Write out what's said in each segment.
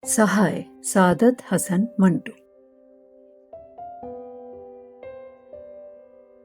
सहाय सादत हसन मंटू।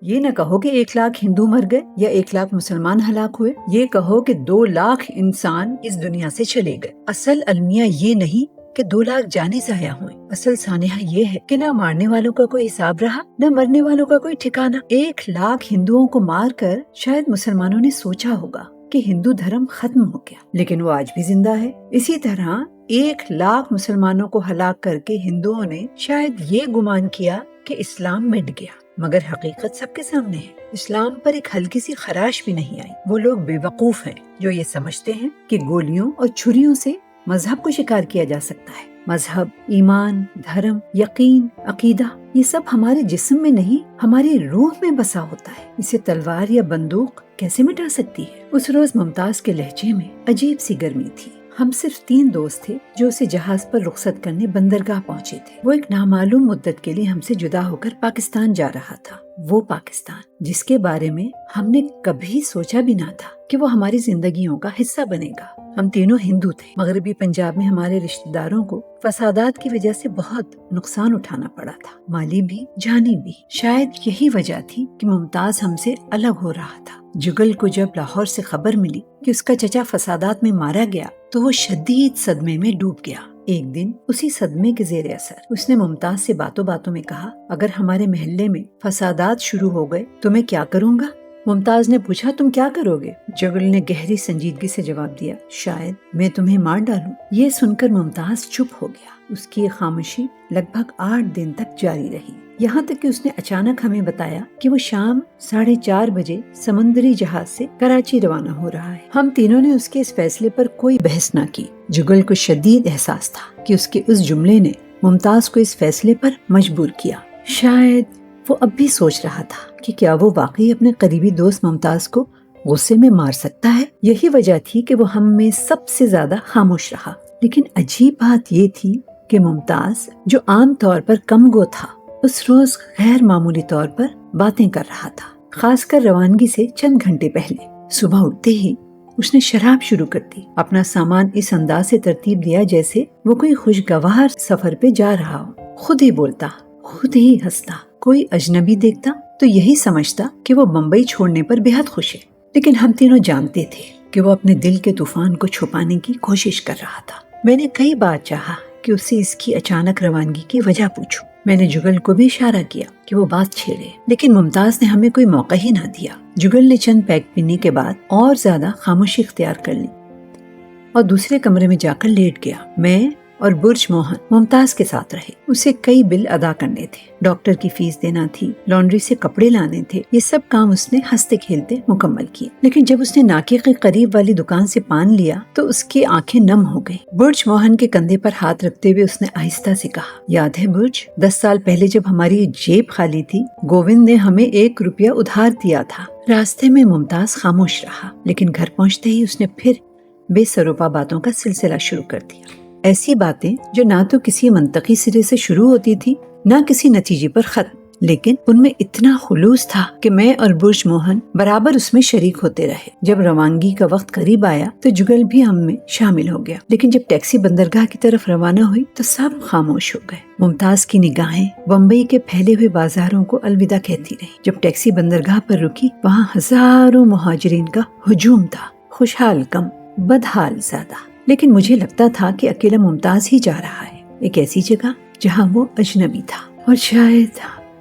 ये न कहो कि 1 लाख हिंदू मर गए या 1 लाख मुसलमान हलाक हुए, ये कहो कि 2 लाख इंसान इस दुनिया से चले गए। असल अलमिया ये नहीं कि 2 लाख जाने जाया हुए, असल सानिया ये है कि न मारने वालों का कोई हिसाब रहा, न मरने वालों का कोई ठिकाना। 1 लाख हिंदुओं को मारकर शायद मुसलमानों ने सोचा होगा कि हिंदू धर्म खत्म हो गया, लेकिन वो आज भी जिंदा है। इसी तरह 1 लाख मुसलमानों को हलाक करके हिंदुओं ने शायद ये गुमान किया कि इस्लाम मिट गया, मगर हकीकत सबके सामने है। इस्लाम पर एक हल्की सी खराश भी नहीं आई। वो लोग बेवकूफ हैं जो ये समझते हैं कि गोलियों और छुरियों से मजहब को शिकार किया जा सकता है। मजहब, ईमान, धर्म, यकीन, अकीदा, ये सब हमारे जिस्म में नहीं, हमारी रूह में बसा होता है। इसे तलवार या बंदूक कैसे मिटा सकती है? उस रोज मुमताज के लहजे में अजीब सी गर्मी थी। हम सिर्फ 3 दोस्त थे जो उसे जहाज पर रुखसत करने बंदरगाह पहुंचे थे। वो एक नामालूम मुद्दत के लिए हमसे जुदा होकर पाकिस्तान जा रहा था। वो पाकिस्तान जिसके बारे में हमने कभी सोचा भी ना था कि वो हमारी जिंदगियों का हिस्सा बनेगा। हम तीनों हिंदू थे। मगरबी पंजाब में हमारे रिश्तेदारों को फसादात की वजह से बहुत नुकसान उठाना पड़ा था, माली भी, जानी भी। शायद यही वजह थी कि मुमताज हमसे अलग हो रहा था। जुगल को जब लाहौर से खबर मिली कि उसका चचा फसादात में मारा गया तो वो शदीद सदमे में डूब गया। एक दिन उसी सदमे के जेर असर उसने मुमताज से बातों बातों में कहा, अगर हमारे मोहल्ले में फसादात शुरू हो गए तो मैं क्या करूँगा? मुमताज ने पूछा, तुम क्या करोगे? जुगल ने गहरी संजीदगी से जवाब दिया, शायद मैं तुम्हें मार डालूं। ये सुनकर मुमताज चुप हो गया। उसकी ये खामोशी लगभग 8 दिन तक जारी रही, यहाँ तक कि उसने अचानक हमें बताया कि वो शाम 4:30 बजे समुद्री जहाज से कराची रवाना हो रहा है। हम तीनों ने उसके इस फैसले पर कोई बहस न की। जुगल को शदीद एहसास था कि उसके उस जुमले ने मुमताज को इस फैसले पर मजबूर किया। शायद वो अब भी सोच रहा था कि क्या वो वाकई अपने करीबी दोस्त मुमताज को गुस्से में मार सकता है। यही वजह थी कि वो हम में सबसे ज्यादा खामोश रहा। लेकिन अजीब बात ये थी कि मुमताज, जो आम तौर पर कमगो था, उस रोज गैर मामूली तौर पर बातें कर रहा था। खासकर रवानगी से चंद घंटे पहले सुबह उठते ही उसने शराब शुरू कर दी। अपना सामान इस अंदाज से तरतीब दिया जैसे वो कोई खुशगवार सफर पे जा रहा हो। खुद ही बोलता, खुद ही हंसता। कोई अजनबी देखता तो यही समझता कि वो बम्बई छोड़ने पर बेहद खुश है। लेकिन हम तीनों जानते थे कि वो अपने दिल के तूफान को छुपाने की कोशिश कर रहा था। मैंने कई बार चाहा कि उससे इसकी अचानक रवानगी की वजह पूछूं। मैंने जुगल को भी इशारा किया कि वो बात छेड़े, लेकिन मुमताज ने हमें कोई मौका ही ना दिया। जुगल ने चंद पैक पीने के बाद और ज्यादा खामोशी इख्तियार कर ली और दूसरे कमरे में जाकर लेट गया। मैं और बुर्ज मोहन मुमताज के साथ रहे। उसे कई बिल अदा करने थे, डॉक्टर की फीस देना थी, लॉन्ड्री से कपड़े लाने थे। ये सब काम उसने हंसते खेलते मुकम्मल किए। लेकिन जब उसने नाके के करीब वाली दुकान से पान लिया तो उसकी आंखें नम हो गई। बुर्ज मोहन के कंधे पर हाथ रखते हुए उसने आहिस्ता से कहा, याद है बुर्ज, 10 साल पहले जब हमारी जेब खाली थी, गोविंद ने हमें 1 रुपया उधार दिया था। रास्ते में मुमताज खामोश रहा, लेकिन घर पहुँचते ही उसने फिर बेसरोपा बातों का सिलसिला शुरू कर दिया। ऐसी बातें जो ना तो किसी मंतकी सिरे से शुरू होती थी, ना किसी नतीजे पर खत्म, लेकिन उनमें इतना खुलूस था कि मैं और बुर्ज मोहन बराबर उसमें शरीक होते रहे। जब रवानगी का वक्त करीब आया तो जुगल भी हम में शामिल हो गया। लेकिन जब टैक्सी बंदरगाह की तरफ रवाना हुई तो सब खामोश हो गए। मुमताज की निगाहें बम्बई के फैले हुए बाजारों को अलविदा कहती रही। जब टैक्सी बंदरगाह पर रुकी, वहाँ हजारों मुहाजिरीन का हुजूम था, खुशहाल कम, बदहाल ज्यादा। लेकिन मुझे लगता था कि अकेला मुमताज ही जा रहा है, एक ऐसी जगह जहाँ वो अजनबी था और शायद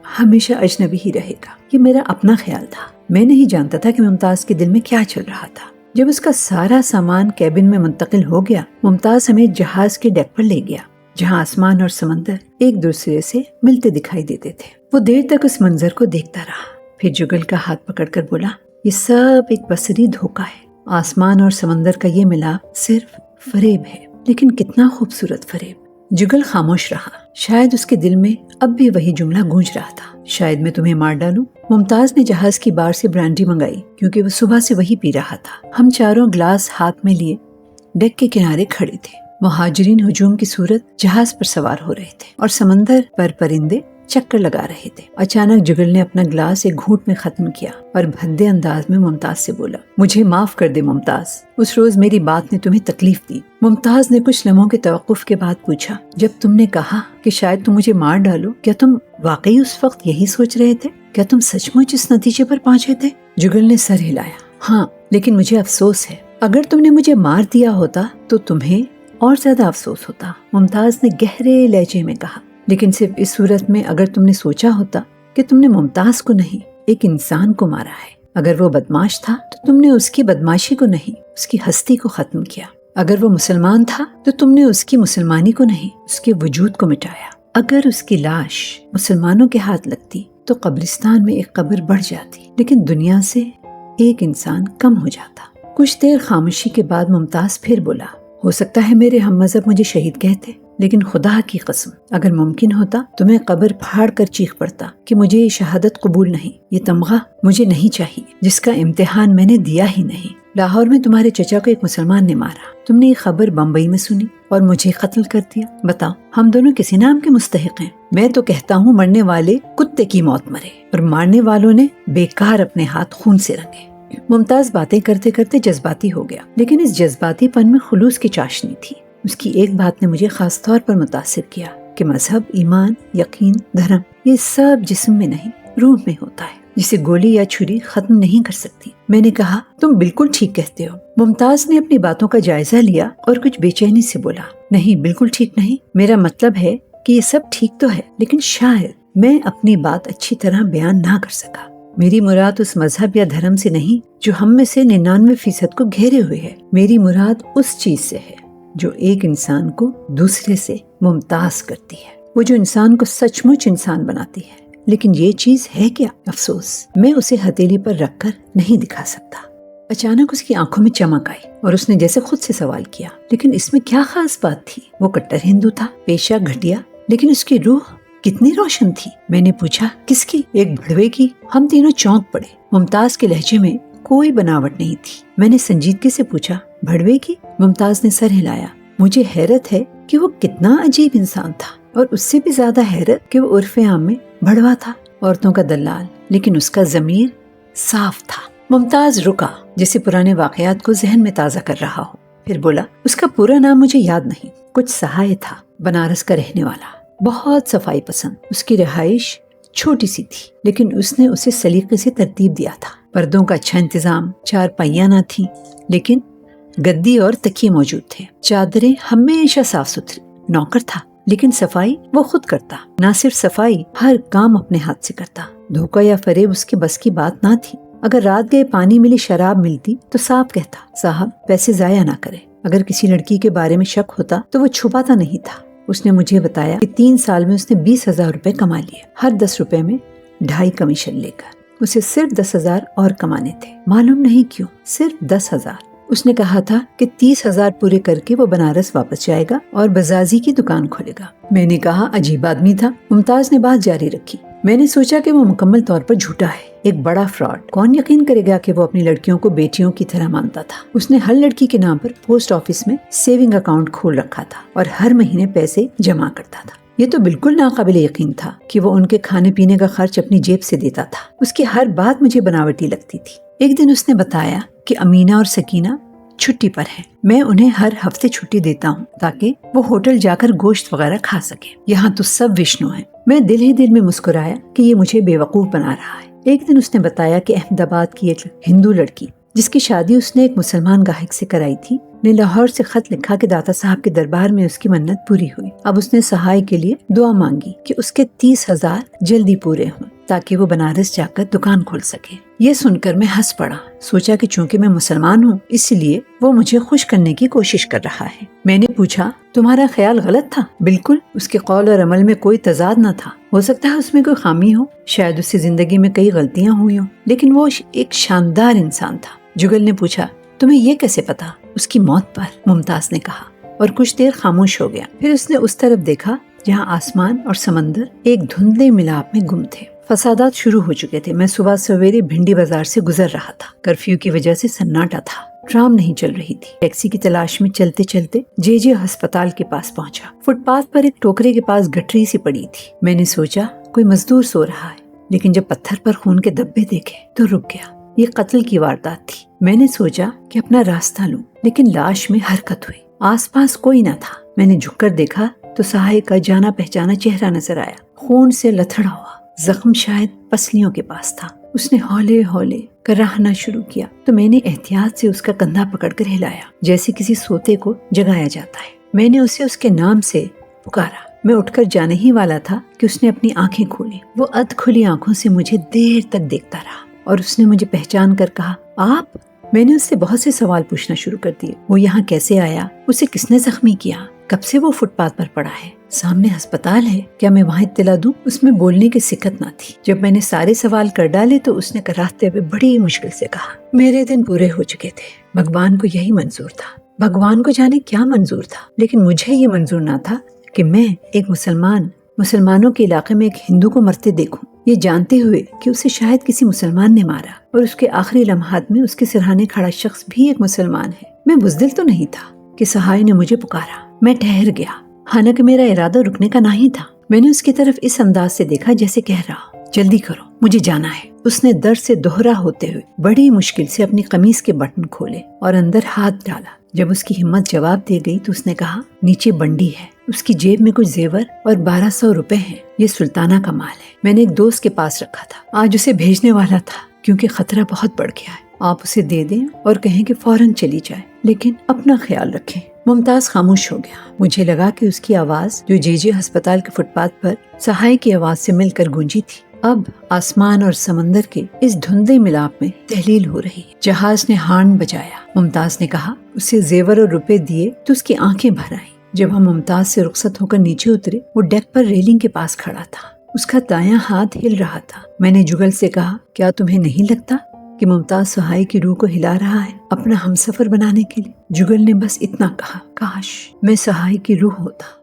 हमेशा अजनबी ही रहेगा। ये मेरा अपना ख्याल था। मैं नहीं जानता था कि मुमताज के दिल में क्या चल रहा था। जब उसका सारा सामान कैबिन में मुंतकिल हो गया, मुमताज हमें जहाज के डेक पर ले गया, जहाँ आसमान और समंदर एक दूसरे से मिलते दिखाई देते थे। वो देर तक उस मंजर को देखता रहा, फिर जुगल का हाथ पकड़कर बोला, ये सब एक बसरी धोखा है। आसमान और समंदर का ये मिलाप सिर्फ फरेब है, लेकिन कितना खूबसूरत फरेब। जुगल खामोश रहा। शायद उसके दिल में अब भी वही जुमला गूंज रहा था, शायद मैं तुम्हें मार डालूं। मुमताज ने जहाज की बार से ब्रांडी मंगाई क्योंकि वो सुबह से वही पी रहा था। हम चारों ग्लास हाथ में लिए डेक के किनारे खड़े थे। मुहाजिरीन हुजूम की सूरत जहाज पर सवार हो रहे थे और समंदर पर परिंदे چکر لگا رہے تھے۔ اچانک جگل نے اپنا گلاس ایک گھونٹ میں ختم کیا اور بھدے انداز میں ممتاز سے بولا، مجھے معاف کر دے ممتاز، اس روز میری بات نے تمہیں تکلیف دی۔ ممتاز نے کچھ لمحوں کے توقف کے بعد پوچھا، جب تم نے کہا کہ شاید تم مجھے مار ڈالو، کیا تم واقعی اس وقت یہی سوچ رہے تھے؟ کیا تم سچ مچ اس نتیجے پر پہنچے تھے؟ جگل نے سر ہلایا۔ ہاں، لیکن مجھے افسوس ہے، اگر تم نے مجھے مار دیا ہوتا تو تمہیں اور زیادہ افسوس ہوتا، ممتاز نے گہرے لہجے میں کہا۔ لیکن صرف اس صورت میں اگر تم نے سوچا ہوتا کہ تم نے ممتاز کو نہیں، ایک انسان کو مارا ہے۔ اگر وہ بدماش تھا تو تم نے اس کی بدماشی کو نہیں، اس کی ہستی کو ختم کیا۔ اگر وہ مسلمان تھا تو تم نے اس کی مسلمانی کو نہیں، اس کے وجود کو مٹایا۔ اگر اس کی لاش مسلمانوں کے ہاتھ لگتی تو قبرستان میں ایک قبر بڑھ جاتی، لیکن دنیا سے ایک انسان کم ہو جاتا۔ کچھ دیر خاموشی کے بعد ممتاز پھر بولا، ہو سکتا ہے میرے ہم مذہب مجھے شہید کہتے، لیکن خدا کی قسم اگر ممکن ہوتا تو میں قبر پھاڑ کر چیخ پڑتا کہ مجھے یہ شہادت قبول نہیں، یہ تمغہ مجھے نہیں چاہیے جس کا امتحان میں نے دیا ہی نہیں۔ لاہور میں تمہارے چچا کو ایک مسلمان نے مارا، تم نے یہ خبر بمبئی میں سنی اور مجھے قتل کر دیا۔ بتاؤ، ہم دونوں کسی نام کے مستحق ہیں؟ میں تو کہتا ہوں مرنے والے کتے کی موت مرے اور مارنے والوں نے بیکار اپنے ہاتھ خون سے رنگے۔ ممتاز باتیں کرتے کرتے جذباتی ہو گیا، لیکن اس جذباتی پن میں خلوص کی چاشنی تھی۔ اس کی ایک بات نے مجھے خاص طور پر متاثر کیا کہ مذہب، ایمان، یقین، دھرم، یہ سب جسم میں نہیں، روح میں ہوتا ہے، جسے گولی یا چھری ختم نہیں کر سکتی۔ میں نے کہا، تم بالکل ٹھیک کہتے ہو۔ ممتاز نے اپنی باتوں کا جائزہ لیا اور کچھ بے چینی سے بولا، نہیں، بالکل ٹھیک نہیں، میرا مطلب ہے کہ یہ سب ٹھیک تو ہے، لیکن شاید میں اپنی بات اچھی طرح بیان نہ کر سکا۔ میری مراد اس مذہب یا دھرم سے نہیں جو ہم میں سے 99% کو گھیرے ہوئے ہے، میری مراد اس چیز سے ہے جو ایک انسان کو دوسرے سے ممتاز کرتی ہے، وہ جو انسان کو سچ مچ انسان بناتی ہے۔ لیکن یہ چیز ہے کیا؟ افسوس، میں اسے ہتھیلی پر رکھ کر نہیں دکھا سکتا۔ اچانک اس کی آنکھوں میں چمک آئی اور اس نے جیسے خود سے سوال کیا، لیکن اس میں کیا خاص بات تھی؟ وہ کٹر ہندو تھا، پیشہ گھٹیا، لیکن اس کی روح کتنی روشن تھی۔ میں نے پوچھا، کس کی؟ ایک بھڑوے کی۔ ہم تینوں چونک پڑے۔ ممتاز کے لہجے میں کوئی بناوٹ نہیں تھی۔ میں نے سنجیدگی سے پوچھا، بھڑوے کی؟ ممتاز نے سر ہلایا۔ مجھے حیرت ہے کہ وہ کتنا عجیب انسان تھا، اور اس سے بھی زیادہ حیرت کہ وہ عرف عام میں بھڑوا تھا، عورتوں کا دلال، لیکن اس کا ضمیر صاف تھا۔ ممتاز رکا، جیسے پرانے واقعات کو ذہن میں تازہ کر رہا ہو، پھر بولا، اس کا پورا نام مجھے یاد نہیں، کچھ سہائے تھا، بنارس کا رہنے والا، بہت صفائی پسند۔ اس کی رہائش چھوٹی سی تھی، لیکن اس نے اسے سلیقے سے ترتیب دیا تھا۔ پردوں کا اچھا انتظام، چار پائیاں نہ تھیں، لیکن گدی اور تکیے موجود تھے۔ چادریں ہمیشہ صاف ستھری۔ نوکر تھا، لیکن صفائی وہ خود کرتا۔ نہ صرف صفائی، ہر کام اپنے ہاتھ سے کرتا۔ دھوکہ یا فریب اس کے بس کی بات نہ تھی۔ اگر رات گئے پانی ملی شراب ملتی تو صاف کہتا، صاحب پیسے ضائع نہ کرے۔ اگر کسی لڑکی کے بارے میں شک ہوتا تو وہ چھپاتا نہیں تھا۔ اس نے مجھے بتایا کہ 3 سال میں اس نے 20,000 روپے کما لیے، ہر 10 روپے میں 2.5 کمیشن لے کر۔ اسے صرف 10,000 اور کمانے تھے، معلوم نہیں کیوں، صرف 10,000۔ اس نے کہا تھا کہ 30,000 پورے کر کے وہ بنارس واپس جائے گا اور بزازی کی دکان کھولے گا۔ میں نے کہا، عجیب آدمی تھا۔ ممتاز نے بات جاری رکھی، میں نے سوچا کہ وہ مکمل طور پر جھوٹا ہے، ایک بڑا فراڈ۔ کون یقین کرے گا کہ وہ اپنی لڑکیوں کو بیٹیوں کی طرح مانتا تھا۔ اس نے ہر لڑکی کے نام پر پوسٹ آفس میں سیونگ اکاؤنٹ کھول رکھا تھا اور ہر مہینے پیسے جمع کرتا تھا۔ یہ تو بالکل ناقابل یقین تھا کہ وہ ان کے کھانے پینے کا خرچ اپنی جیب سے دیتا تھا۔ اس کی ہر بات مجھے بناوٹی لگتی تھی۔ ایک دن اس نے بتایا کہ امینا اور سکینہ چھٹی پر ہیں، میں انہیں ہر ہفتے چھٹی دیتا ہوں تاکہ وہ ہوٹل جا کر گوشت وغیرہ کھا سکیں۔ یہاں تو سب وشنو ہیں۔ میں دل ہی دل میں مسکرایا کہ یہ مجھے بے وقوف بنا رہا ہے۔ ایک دن اس نے بتایا کہ احمد آباد کی ایک ہندو لڑکی جس کی شادی اس نے ایک مسلمان گاہک سے کرائی تھی نے لاہور سے خط لکھا کہ داتا صاحب کے دربار میں اس کی منت پوری ہوئی۔ اب اس نے سہائے کے لیے دعا مانگی کہ اس کے 30,000 جلدی پورے ہوں تاکہ وہ بنارس جا کر دکان کھول سکے۔ یہ سن کر میں ہنس پڑا، سوچا کہ چونکہ میں مسلمان ہوں اس لیے وہ مجھے خوش کرنے کی کوشش کر رہا ہے۔ میں نے پوچھا، تمہارا خیال غلط تھا؟ بالکل، اس کے قول اور عمل میں کوئی تضاد نہ تھا۔ ہو سکتا ہے اس میں کوئی خامی ہو، شاید اس کی زندگی میں کئی غلطیاں ہوئی ہوں، لیکن وہ ایک شاندار انسان تھا۔ جگل نے پوچھا، تمہیں یہ کیسے پتا؟ اس کی موت پر، ممتاز نے کہا، اور کچھ دیر خاموش ہو گیا۔ پھر اس نے اس طرف دیکھا جہاں آسمان اور سمندر ایک دھندلے ملاپ میں گم تھے۔ فسادات شروع ہو چکے تھے۔ میں صبح سویرے بھنڈی بازار سے گزر رہا تھا۔ کرفیو کی وجہ سے سناٹا تھا، ٹرام نہیں چل رہی تھی۔ ٹیکسی کی تلاش میں چلتے چلتے جے ہسپتال کے پاس پہنچا۔ فٹ پاتھ پر ایک ٹوکرے کے پاس گٹری سی پڑی تھی۔ میں نے سوچا कोई मजदूर सो रहा है। लेकिन जब पत्थर पर खून के धब्बे देखे तो रुक गया। ये कत्ल की वारदात थी। मैंने सोचा कि अपना रास्ता लूं, लेकिन लाश में हरकत हुई। आसपास कोई न था। मैंने झुककर देखा तो सहाय का जाना पहचाना चेहरा नजर आया, खून से लथड़ा हुआ। जख्म शायद पसलियों के पास था। उसने हौले हौले कराहना शुरू किया तो मैंने एहतियात से उसका कंधा पकड़कर हिलाया, जैसे किसी सोते को जगाया जाता है। मैंने उसे उसके नाम से पुकारा। मैं उठकर जाने ही वाला था कि उसने अपनी आंखें खोली। वो अध खुली आंखों से मुझे देर तक देखता रहा और उसने मुझे पहचान कर कहा, आप? मैंने उससे बहुत से सवाल पूछना शुरू कर दिए। वो यहाँ कैसे आया? उसे किसने जख्मी किया? कब से वो फुटपाथ पर पड़ा है? सामने अस्पताल है, क्या मैं वहाँ इत्तला दूं? उसमें बोलने की सिकत ना थी। जब मैंने सारे सवाल कर डाले तो उसने कराहते हुए बड़ी मुश्किल से कहा, मेरे दिन पूरे हो चुके थे। भगवान को यही मंजूर था। भगवान को जाने क्या मंजूर था, लेकिन मुझे ये मंजूर ना था कि मैं एक मुसलमानों के इलाके में एक हिंदू को मरते देखूं, ये जानते हुए कि उसे शायद किसी मुसलमान ने मारा और उसके आखिरी लम्हात में उसके सिरहाने खड़ा शख्स भी एक मुसलमान है। मैं बुज़दिल तो नहीं था कि सहाय ने मुझे पुकारा। मैं ठहर गया, हालांकि मेरा इरादा रुकने का नहीं था। मैंने उसकी तरफ इस अंदाज से देखा जैसे कह रहा, जल्दी करो, मुझे जाना है। उसने दर्द से दोहरा होते हुए बड़ी मुश्किल से अपनी कमीज के बटन खोले और अंदर हाथ डाला। जब उसकी हिम्मत जवाब दे गई तो उसने कहा, नीचे बंडी है। उसकी जेब में कुछ जेवर और 1200 रुपए हैं। ये सुल्ताना का माल है। मैंने एक दोस्त के पास रखा था, आज उसे भेजने वाला था क्योंकि खतरा बहुत बढ़ गया है। आप उसे दे दें और कहें कि फौरन चली जाए, लेकिन अपना ख्याल रखें। मुमताज खामोश हो गया। मुझे लगा कि उसकी आवाज जो जेजे अस्पताल के फुटपाथ पर सहाय की आवाज से मिलकर गूंजी थी, अब आसमान और समंदर के इस धुंधले मिलाप में तहलील हो रही है। जहाज ने हॉर्न बजाया। मुमताज ने कहा, उसे जेवर और रुपए दिए तो उसकी आंखें भर आईं। जब हम मुमताज से रुखसत होकर नीचे उतरे, वो डेक पर रेलिंग के पास खड़ा था। उसका दायां हाथ हिल रहा था। मैंने जुगल से कहा, क्या तुम्हें नहीं लगता कि मुमताज सहाय की रूह को हिला रहा है अपना हमसफर बनाने के लिए? जुगल ने बस इतना कहा, काश मैं सहाय की रूह होता।